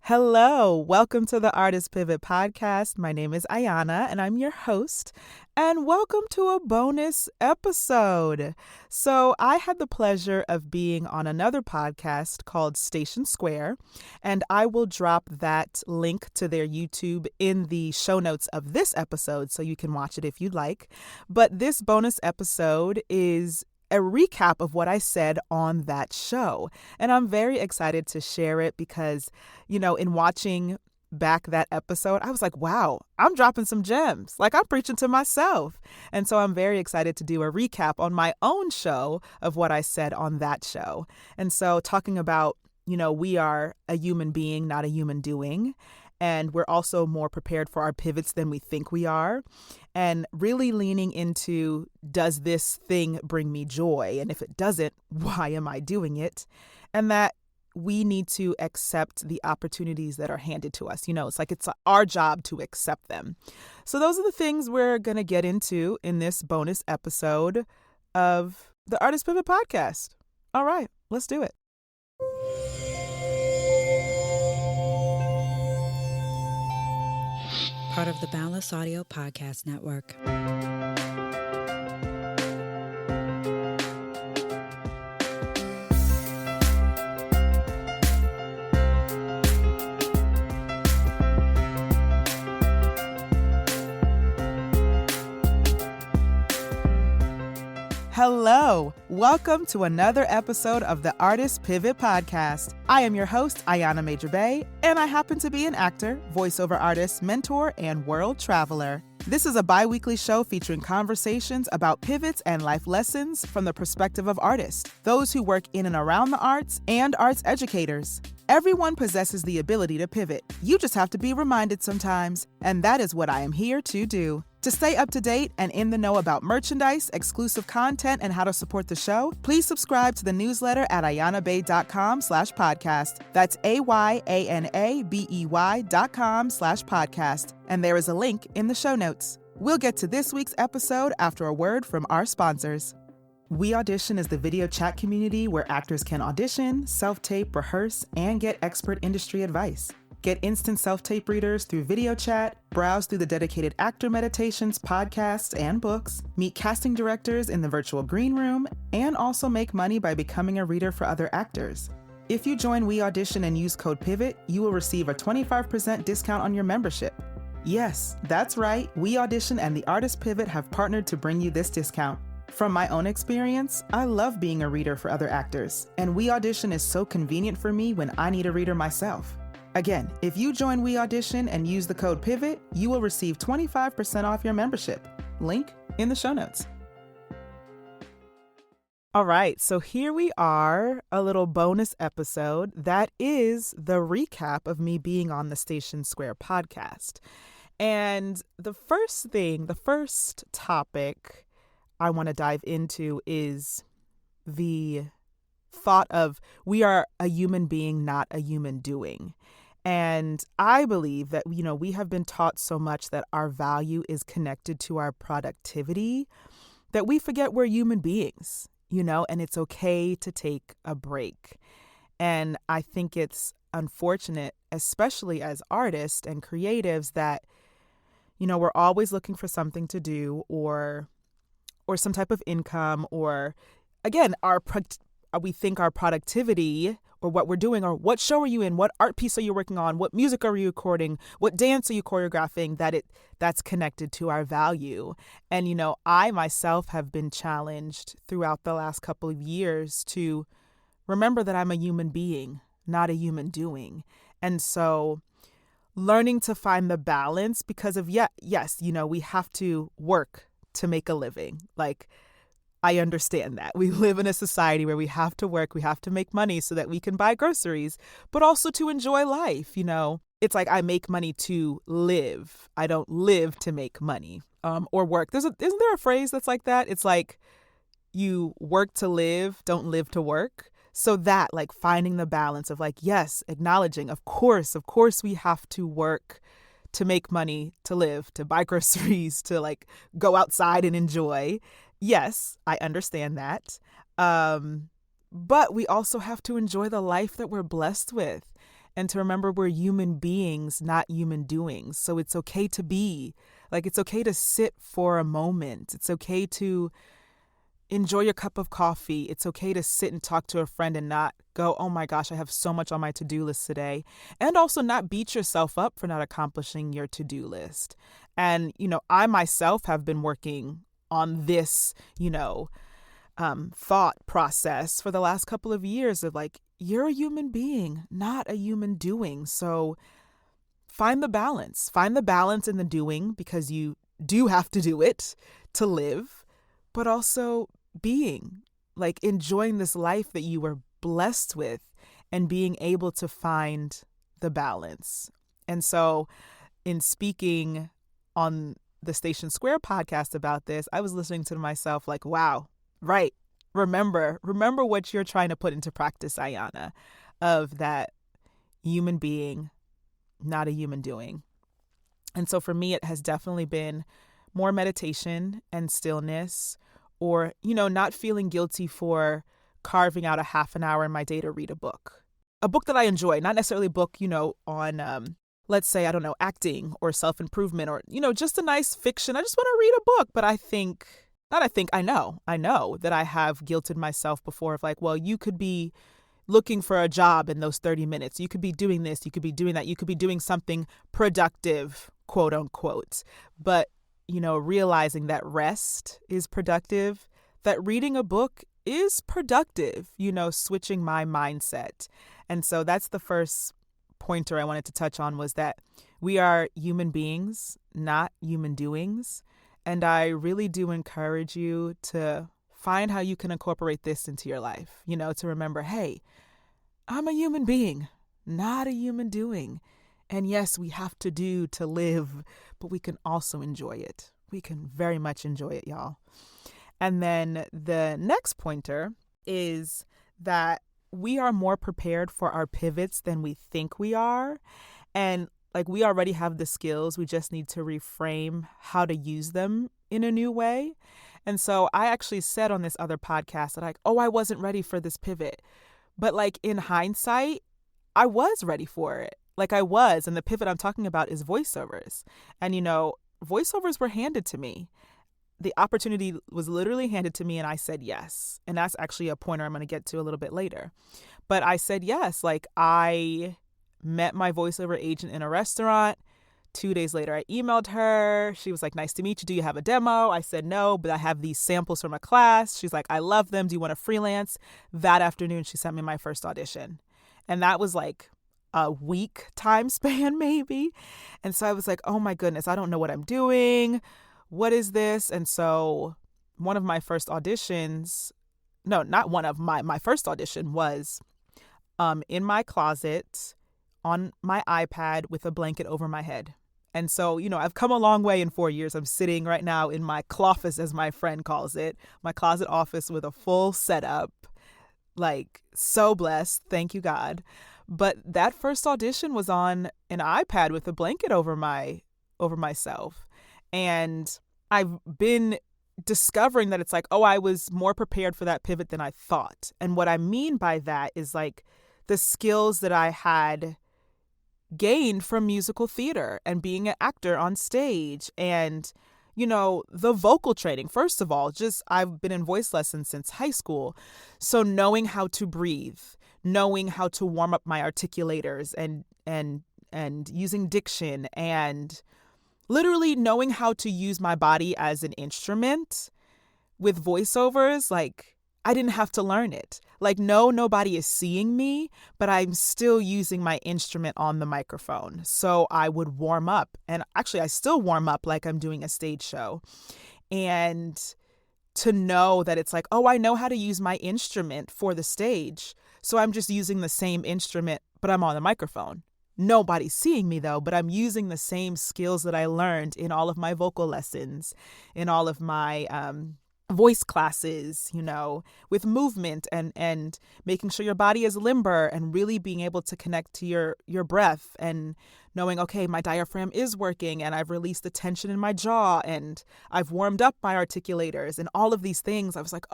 Hello, welcome to the Artist Pivot podcast. My name is Ayana and I'm your host, and welcome to a bonus episode. So, I had the pleasure of being on another podcast called Station Square, and I will drop that link to their YouTube in the show notes of this episode so you can watch it if you'd like. But this bonus episode is a recap of what I said on that show. And I'm very excited to share it because, in watching back that episode, I was like, wow, I'm dropping some gems. Like I'm preaching to myself. And so I'm very excited to do a recap on my own show of what I said on that show. And so talking about, we are a human being, not a human doing. And we're also more prepared for our pivots than we think we are. And really leaning into, does this thing bring me joy? And if it doesn't, why am I doing it? And that we need to accept the opportunities that are handed to us. It's like it's our job to accept them. So those are the things we're going to get into in this bonus episode of the Artist Pivot podcast. All right, let's do it. Part of the Boundless Audio Podcast Network. Hello, welcome to another episode of the Artist Pivot podcast. I am your host, Ayana Major Bey, and I happen to be an actor, voiceover artist, mentor, and world traveler. This is a bi-weekly show featuring conversations about pivots and life lessons from the perspective of artists, those who work in and around the arts, and arts educators. Everyone possesses the ability to pivot. You just have to be reminded sometimes, and that is what I am here to do. To stay up to date and in the know about merchandise, exclusive content, and how to support the show, please subscribe to the newsletter at ayanabey.com/podcast. That's AYANABEY.com/podcast. And there is a link in the show notes. We'll get to this week's episode after a word from our sponsors. We Audition is the video chat community where actors can audition, self-tape, rehearse, and get expert industry advice. Get instant self-tape readers through video chat, browse through the dedicated actor meditations, podcasts, and books, meet casting directors in the virtual green room, and also make money by becoming a reader for other actors. If you join We Audition and use code PIVOT, you will receive a 25% discount on your membership. Yes, that's right, We Audition and the Artist Pivot have partnered to bring you this discount. From my own experience, I love being a reader for other actors, and We Audition is so convenient for me when I need a reader myself. Again, if you join We Audition and use the code PIVOT, you will receive 25% off your membership. Link in the show notes. All right, so here we are, a little bonus episode that is the recap of me being on the Station Square podcast. And the first topic I want to dive into is the thought of we are a human being, not a human doing. And I believe that, we have been taught so much that our value is connected to our productivity that we forget we're human beings, and it's okay to take a break. And I think it's unfortunate, especially as artists and creatives, that, we're always looking for something to do or some type of income, or again, we think our productivity or what we're doing, or what show are you in, what art piece are you working on, what music are you recording, what dance are you choreographing, that's connected to our value. And, I myself have been challenged throughout the last couple of years to remember that I'm a human being, not a human doing. And so learning to find the balance, because of, yes, we have to work to make a living. Like, I understand that. We live in a society where we have to work, we have to make money so that we can buy groceries, but also to enjoy life. It's like I make money to live. I don't live to make money or work. Isn't there a phrase that's like that? It's like you work to live, don't live to work. So that, like, finding the balance of like, yes, acknowledging, of course we have to work to make money, to live, to buy groceries, to like go outside and enjoy. Yes, I understand that. But we also have to enjoy the life that we're blessed with. and to remember we're human beings, not human doings. So it's okay to be, like, it's okay to sit for a moment. It's okay to enjoy your cup of coffee. It's okay to sit and talk to a friend and not go, oh my gosh, I have so much on my to-do list today. And also not beat yourself up for not accomplishing your to-do list. And, I myself have been working on this, thought process for the last couple of years of like, you're a human being, not a human doing. So find the balance. Find the balance in the doing, because you do have to do it to live, but also being, like enjoying this life that you were blessed with and being able to find the balance. And so in speaking on the Station Square podcast about this, I was listening to myself like, wow, right. Remember what you're trying to put into practice, Ayana, of that human being, not a human doing. And so for me, it has definitely been more meditation and stillness, or, not feeling guilty for carving out a half an hour in my day to read a book that I enjoy, not necessarily a book, on, let's say, I don't know, acting or self-improvement or, just a nice fiction. I just want to read a book. But I know that I have guilted myself before of like, well, you could be looking for a job in those 30 minutes. You could be doing this. You could be doing that. You could be doing something productive, quote unquote. But realizing that rest is productive, that reading a book is productive, switching my mindset. And so that's the first pointer I wanted to touch on, was that we are human beings, not human doings. And I really do encourage you to find how you can incorporate this into your life, to remember, hey, I'm a human being, not a human doing. And yes, we have to do to live, but we can also enjoy it. We can very much enjoy it, y'all. And then the next pointer is that we are more prepared for our pivots than we think we are. And like, we already have the skills. We just need to reframe how to use them in a new way. And so I actually said on this other podcast that like, I wasn't ready for this pivot. But like in hindsight, I was ready for it. Like I was. And the pivot I'm talking about is voiceovers. And, voiceovers were handed to me. The opportunity was literally handed to me and I said yes. And that's actually a pointer I'm going to get to a little bit later. But I said yes. Like I met my voiceover agent in a restaurant. 2 days later, I emailed her. She was like, nice to meet you. Do you have a demo? I said, no, but I have these samples from a class. She's like, I love them. Do you want to freelance? That afternoon, she sent me my first audition. And that was like a week time span, maybe. And so I was like, oh my goodness, I don't know what I'm doing. What is this? And so one of my first auditions, no, not one of my first audition was in my closet on my iPad with a blanket over my head. And so, I've come a long way in 4 years. I'm sitting right now in my cloffice, as my friend calls it, my closet office with a full setup. Like, so blessed. Thank you, God. But that first audition was on an iPad with a blanket over myself. And I've been discovering that it's like, I was more prepared for that pivot than I thought. And what I mean by that is like the skills that I had gained from musical theater and being an actor on stage and, the vocal training. First of all, I've been in voice lessons since high school. So knowing how to breathe, knowing how to warm up my articulators and using diction and literally knowing how to use my body as an instrument with voiceovers, like I didn't have to learn it. Like, no, nobody is seeing me, but I'm still using my instrument on the microphone. So I would warm up. And actually, I still warm up like I'm doing a stage show. And to know that it's like, I know how to use my instrument for the stage. So I'm just using the same instrument, but I'm on the microphone. Nobody's seeing me though, but I'm using the same skills that I learned in all of my vocal lessons, in all of my voice classes, with movement and making sure your body is limber and really being able to connect to your breath and knowing, okay, my diaphragm is working and I've released the tension in my jaw and I've warmed up my articulators and all of these things. I was like,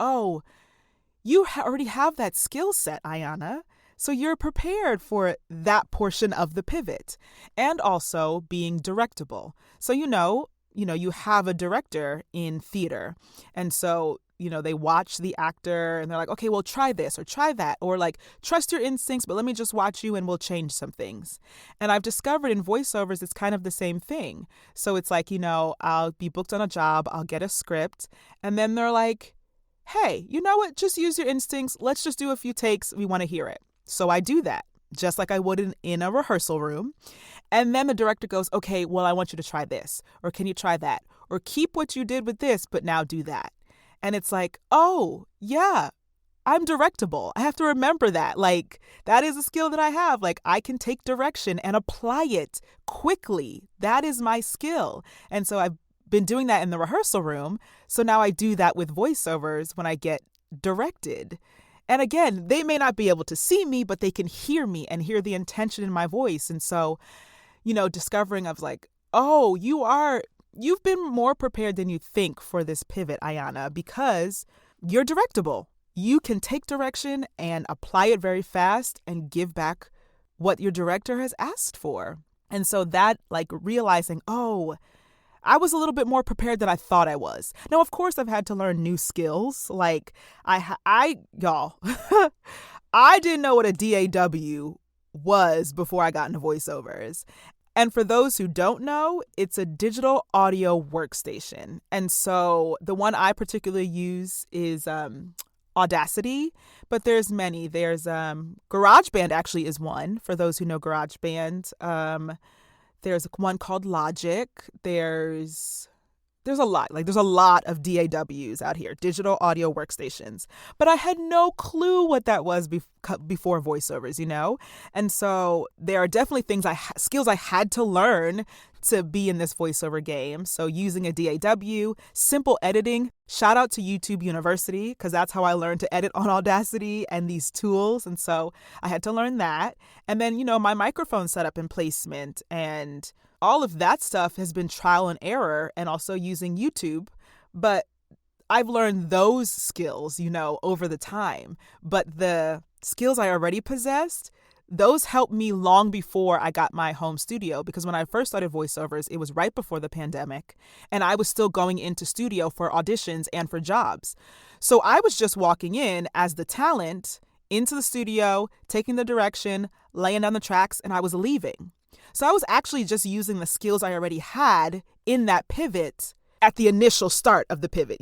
you already have that skill set, Ayana. So you're prepared for that portion of the pivot, and also being directable. So you have a director in theater. And so, they watch the actor and they're like, okay, well, try this or try that, or like, trust your instincts, but let me just watch you and we'll change some things. And I've discovered in voiceovers, it's kind of the same thing. So it's like, I'll be booked on a job, I'll get a script, and then they're like, hey, you know what? Just use your instincts. Let's just do a few takes. We want to hear it. So I do that, just like I would in a rehearsal room. And then the director goes, okay, well, I want you to try this, or can you try that? Or keep what you did with this, but now do that. And it's like, oh, yeah, I'm directable. I have to remember that. Like, that is a skill that I have. Like, I can take direction and apply it quickly. That is my skill. And so I've been doing that in the rehearsal room. So now I do that with voiceovers when I get directed. And again, they may not be able to see me, but they can hear me and hear the intention in my voice. And so, discovering of like, oh, you've been more prepared than you think for this pivot, Ayana, because you're directable. You can take direction and apply it very fast and give back what your director has asked for. And so that, like, realizing, oh, I was a little bit more prepared than I thought I was. Now, of course, I've had to learn new skills. Like, y'all, I didn't know what a DAW was before I got into voiceovers. And for those who don't know, it's a digital audio workstation. And so the one I particularly use is Audacity, but there's many. There's GarageBand actually is one, for those who know GarageBand. There's one called Logic. There's a lot. Like, there's a lot of DAWs out here, digital audio workstations. But I had no clue what that was before voiceovers, And so there are definitely skills I had to learn to be in this voiceover game. So using a DAW, simple editing. Shout out to YouTube University, because that's how I learned to edit on Audacity and these tools. And so I had to learn that. And then, my microphone setup and placement and all of that stuff has been trial and error, and also using YouTube. But I've learned those skills, over the time. But the skills I already possessed, those helped me long before I got my home studio, because when I first started voiceovers, it was right before the pandemic, and I was still going into studio for auditions and for jobs. So I was just walking in as the talent into the studio, taking the direction, laying down the tracks, and I was leaving. So I was actually just using the skills I already had in that pivot at the initial start of the pivot,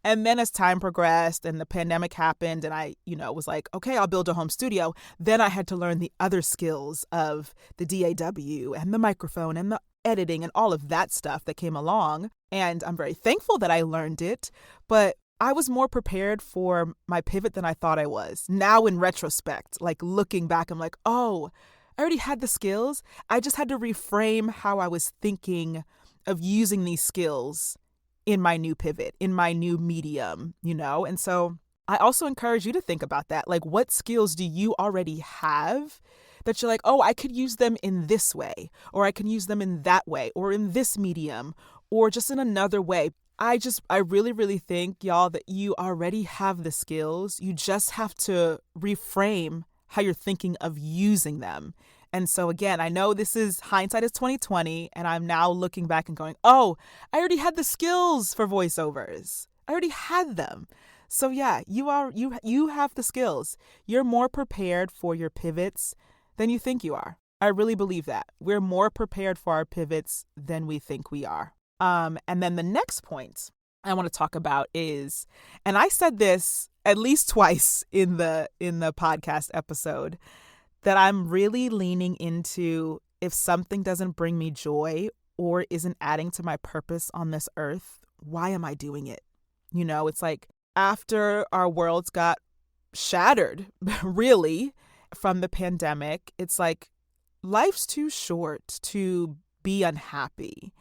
And then as time progressed and the pandemic happened and I, was like, okay, I'll build a home studio. Then I had to learn the other skills of the DAW and the microphone and the editing and all of that stuff that came along. And I'm very thankful that I learned it. But I was more prepared for my pivot than I thought I was. Now in retrospect, like looking back, I'm like, oh, I already had the skills. I just had to reframe how I was thinking of using these skills in my new pivot, in my new medium, And so I also encourage you to think about that. Like, what skills do you already have that you're like, oh, I could use them in this way, or I can use them in that way, or in this medium, or just in another way. I really, really think, y'all, that you already have the skills. You just have to reframe how you're thinking of using them. And so again, I know this is hindsight is 2020, and I'm now looking back and going, oh, I already had the skills for voiceovers. I already had them. So yeah, you have the skills. You're more prepared for your pivots than you think you are. I really believe that. We're more prepared for our pivots than we think we are. And then the next point I want to talk about is, and I said this at least twice in the podcast episode, that I'm really leaning into, if something doesn't bring me joy or isn't adding to my purpose on this earth, why am I doing it? It's like after our worlds got shattered, really, from the pandemic, it's like life's too short to be unhappy.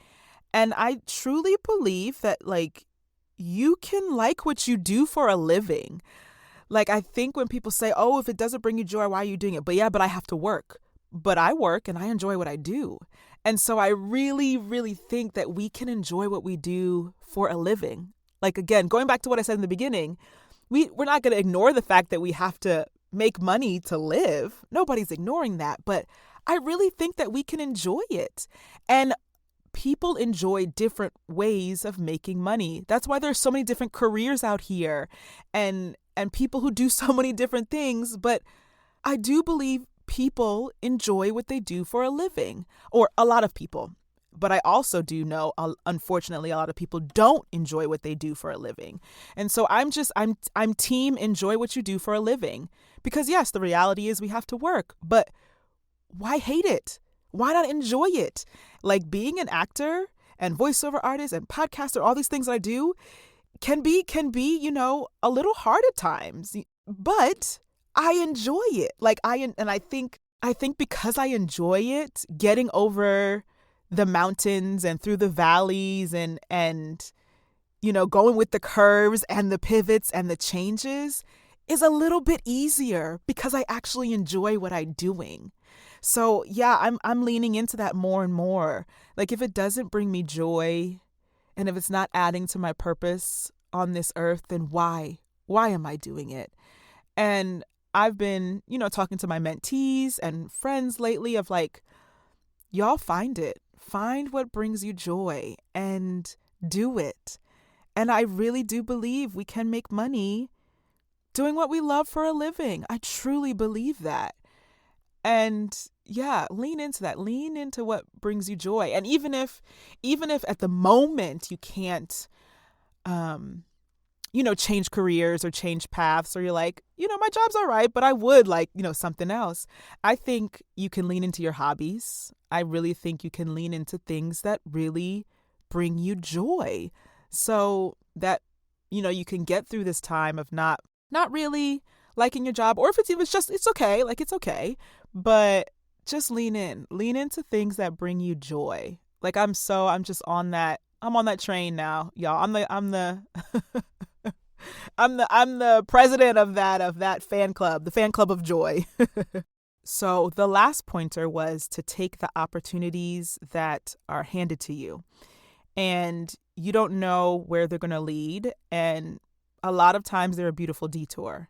And I truly believe that, like, you can like what you do for a living. Like, I think when people say, oh, if it doesn't bring you joy, why are you doing it? But I have to work. But I work and I enjoy what I do. And so I really, really think that we can enjoy what we do for a living. Like, again, going back to what I said in the beginning, we're not going to ignore the fact that we have to make money to live. Nobody's ignoring that. But I really think that we can enjoy it. And people enjoy different ways of making money. That's why there's so many different careers out here and people who do so many different things. But I do believe people enjoy what they do for a living, or a lot of people. But I also do know, unfortunately, a lot of people don't enjoy what they do for a living. And so I'm team enjoy what you do for a living. Because yes, the reality is we have to work, but why hate it? Why not enjoy it? Like being an actor and voiceover artist and podcaster, all these things that I do can be, a little hard at times, but I enjoy it. I think because I enjoy it, getting over the mountains and through the valleys and going with the curves and the pivots and the changes is a little bit easier because I actually enjoy what I'm doing. So yeah, I'm leaning into that more and more. Like if it doesn't bring me joy and if it's not adding to my purpose on this earth, then why? Why am I doing it? And I've been, talking to my mentees and friends lately of like, y'all find it. Find what brings you joy and do it. And I really do believe we can make money doing what we love for a living. I truly believe that. And yeah, lean into that. Lean into what brings you joy. And even if at the moment you can't, change careers or change paths, or you're like, my job's all right, but I would like, something else. I think you can lean into your hobbies. I really think you can lean into things that really bring you joy so that, you can get through this time of not really liking your job, or if it's okay, like it's okay, but just lean into things that bring you joy. Like I'm just on that train now, y'all. I'm the I'm the president of that fan club, the fan club of joy. So the last pointer was to take the opportunities that are handed to you, and you don't know where they're going to lead, and a lot of times they're a beautiful detour.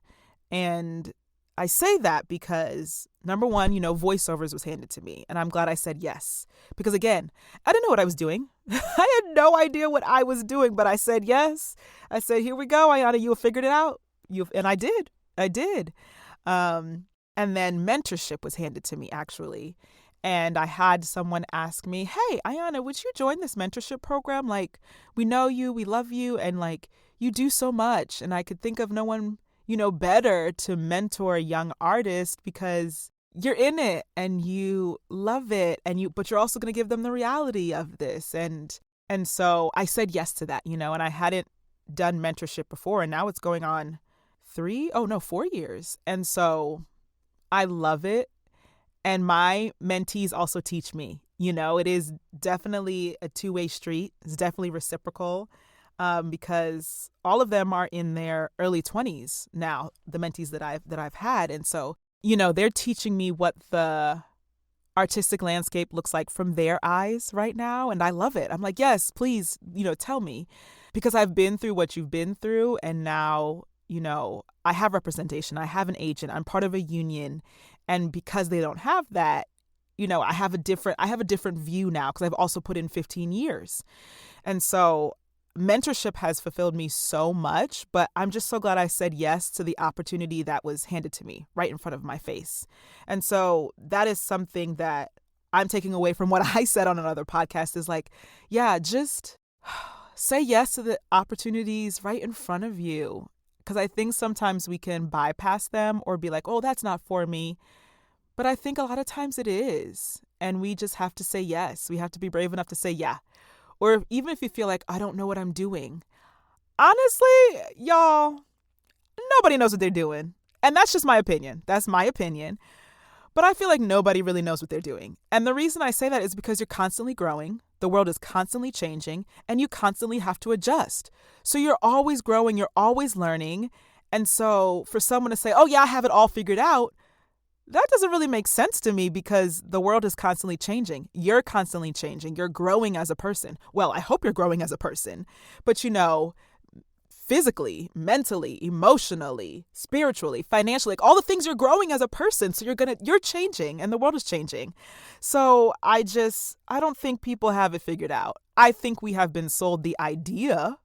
And I say that because, number one, voiceovers was handed to me, and I'm glad I said yes. Because again, I didn't know what I was doing. I had no idea what I was doing, but I said yes. I said, here we go, Ayana, you figured it out. And I did. And then mentorship was handed to me, actually. And I had someone ask me, hey, Ayana, would you join this mentorship program? Like, we know you, we love you, and like, you do so much. And I could think of no one better to mentor a young artist because you're in it and you love it, but you're also going to give them the reality of this. And so I said yes to that, and I hadn't done mentorship before, and now it's going on 4 years. And so I love it. And my mentees also teach me, it is definitely a two-way street. It's definitely reciprocal. Because all of them are in their early 20s now, the mentees that I've had. And so, they're teaching me what the artistic landscape looks like from their eyes right now. And I love it. I'm like, yes, please, tell me, because I've been through what you've been through. And now, I have representation. I have an agent. I'm part of a union. And because they don't have that, I have a different view now because I've also put in 15 years. And so mentorship has fulfilled me so much, but I'm just so glad I said yes to the opportunity that was handed to me right in front of my face. And so that is something that I'm taking away from what I said on another podcast is like, yeah, just say yes to the opportunities right in front of you. Because I think sometimes we can bypass them or be like, oh, that's not for me. But I think a lot of times it is. And we just have to say yes. We have to be brave enough to say yeah. Or even if you feel like, I don't know what I'm doing. Honestly, y'all, nobody knows what they're doing. And that's just my opinion. That's my opinion. But I feel like nobody really knows what they're doing. And the reason I say that is because you're constantly growing. The world is constantly changing and you constantly have to adjust. So you're always growing. You're always learning. And so for someone to say, oh, yeah, I have it all figured out, that doesn't really make sense to me because the world is constantly changing. You're constantly changing. You're growing as a person. Well, I hope you're growing as a person. But, physically, mentally, emotionally, spiritually, financially, like all the things you're growing as a person. So you're changing and the world is changing. So I don't think people have it figured out. I think we have been sold the idea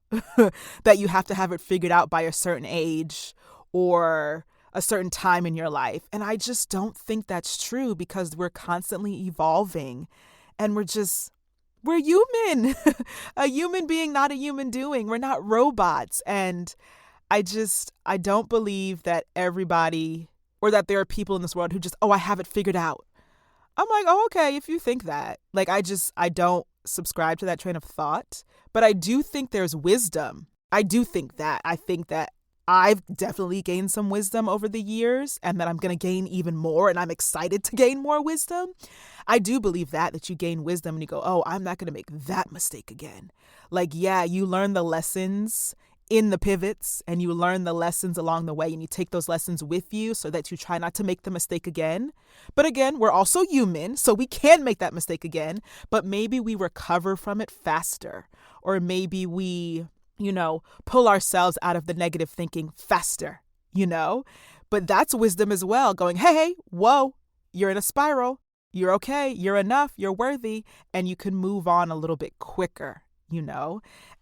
that you have to have it figured out by a certain age or a certain time in your life. And I just don't think that's true because we're constantly evolving and we're human, a human being, not a human doing. We're not robots. And I don't believe that everybody or that there are people in this world who just, oh, I have it figured out. I'm like, oh, okay, if you think that. Like, I don't subscribe to that train of thought, but I do think there's wisdom. I do think that. I think that I've definitely gained some wisdom over the years and that I'm going to gain even more, and I'm excited to gain more wisdom. I do believe that you gain wisdom and you go, oh, I'm not going to make that mistake again. Like, yeah, you learn the lessons in the pivots and you learn the lessons along the way and you take those lessons with you so that you try not to make the mistake again. But again, we're also human, so we can make that mistake again, but maybe we recover from it faster, or maybe we pull ourselves out of the negative thinking faster, But that's wisdom as well, going, hey, whoa, you're in a spiral. You're okay. You're enough. You're worthy. And you can move on a little bit quicker,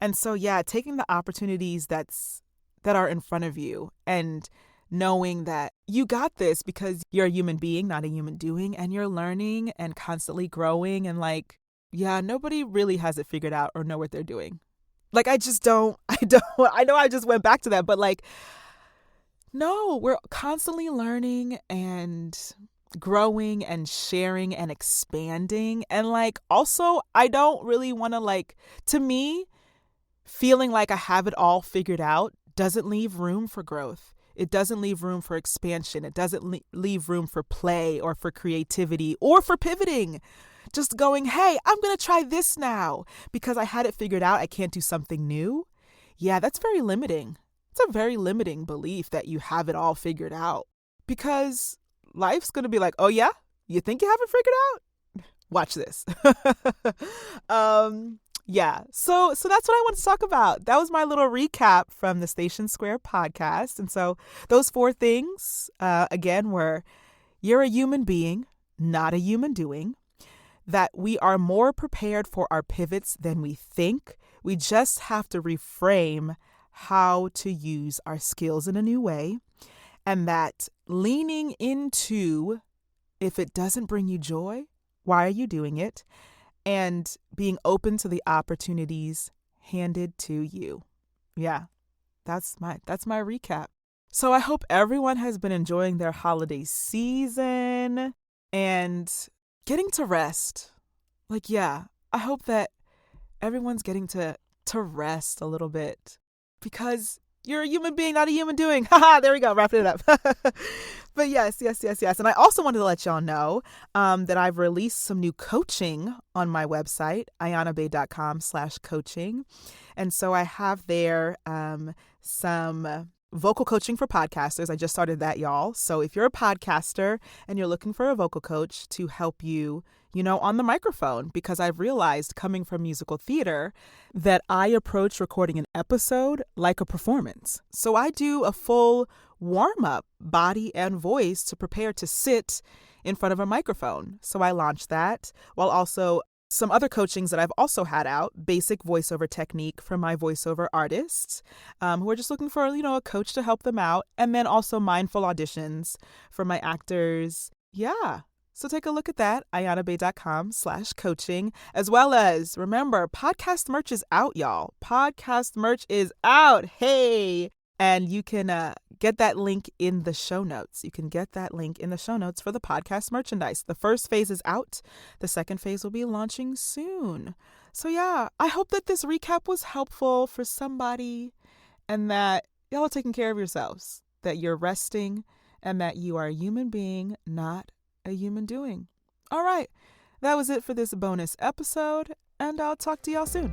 And so, yeah, taking the opportunities that are in front of you and knowing that you got this because you're a human being, not a human doing, and you're learning and constantly growing. And like, yeah, nobody really has it figured out or know what they're doing. Like, I know I just went back to that, but like, no, we're constantly learning and growing and sharing and expanding. And like, also, I don't really want to me, feeling like I have it all figured out doesn't leave room for growth. It doesn't leave room for expansion. It doesn't leave room for play or for creativity or for pivoting. Just going, hey, I'm going to try this now because I had it figured out. I can't do something new. Yeah, that's very limiting. It's a very limiting belief that you have it all figured out, because life's going to be like, oh, yeah, you think you have it figured out? Watch this. Yeah, so that's what I want to talk about. That was my little recap from the Station Square podcast. And so those 4 things, again, were you're a human being, not a human doing. That we are more prepared for our pivots than we think. We just have to reframe how to use our skills in a new way. And that leaning into, if it doesn't bring you joy, why are you doing it? And being open to the opportunities handed to you. Yeah, that's my recap. So I hope everyone has been enjoying their holiday season and getting to rest. Like, yeah, I hope that everyone's getting to rest a little bit, because you're a human being, not a human doing. Haha, there we go, wrapping it up. But yes. And I also wanted to let y'all know that I've released some new coaching on my website, ayanabay.com/coaching. And so I have there some vocal coaching for podcasters. I just started that, y'all. So if you're a podcaster and you're looking for a vocal coach to help you, on the microphone, because I've realized, coming from musical theater, that I approach recording an episode like a performance. So I do a full warm-up, body and voice, to prepare to sit in front of a microphone. So I launched that, while also some other coachings that I've also had out, basic voiceover technique for my voiceover artists who are just looking for, a coach to help them out. And then also mindful auditions for my actors. Yeah. So take a look at that, ayanabay.com/coaching, as well as, remember, podcast merch is out, y'all. Podcast merch is out. Hey. And you can get that link in the show notes. You can get that link in the show notes for the podcast merchandise. The first phase is out. The second phase will be launching soon. So yeah, I hope that this recap was helpful for somebody, and that y'all are taking care of yourselves, that you're resting, and that you are a human being, not a human doing. All right, that was it for this bonus episode, and I'll talk to y'all soon.